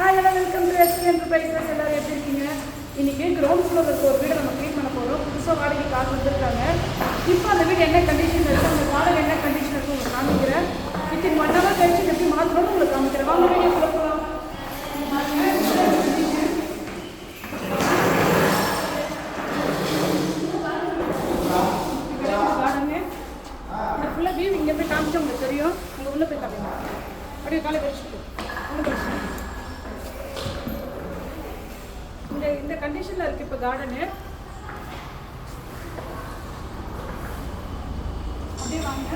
Hi hello welcome to SP enterprises. எல்லாரும் எப்படி இருக்கீங்க? இன்னைக்கு கிரவுண்ட் ஃப்ளோர் இருக்க ஒரு வீடை நம்ம க்ளீன் பண்ண போகிறோம். புதுசாக வாடகைக்கு கார் வந்திருக்காங்க. இப்போ அந்த வீடு என்ன கண்டிஷன் இருக்குது, அந்த வாடகை என்ன கண்டிஷன் இருக்குது உங்களுக்கு காமிக்கிறேன். வித்தின் 1 hour கழிச்சு எப்படி மாற்றணும்னு உங்களுக்கு காமிக்கிறேன். வாங்க வீடியோ போகலாம். கார்டனு இது ஃபுல்லாக வியூ இங்கே போய் காமிச்சா உங்களுக்கு தெரியும். அங்கே உள்ளே போய் காமிங்க. அப்படியே காலை வச்சுட்டு இந்த கண்டிஷன்ல இருக்கு இப்போ கார்டனு. அப்படியே வாங்க.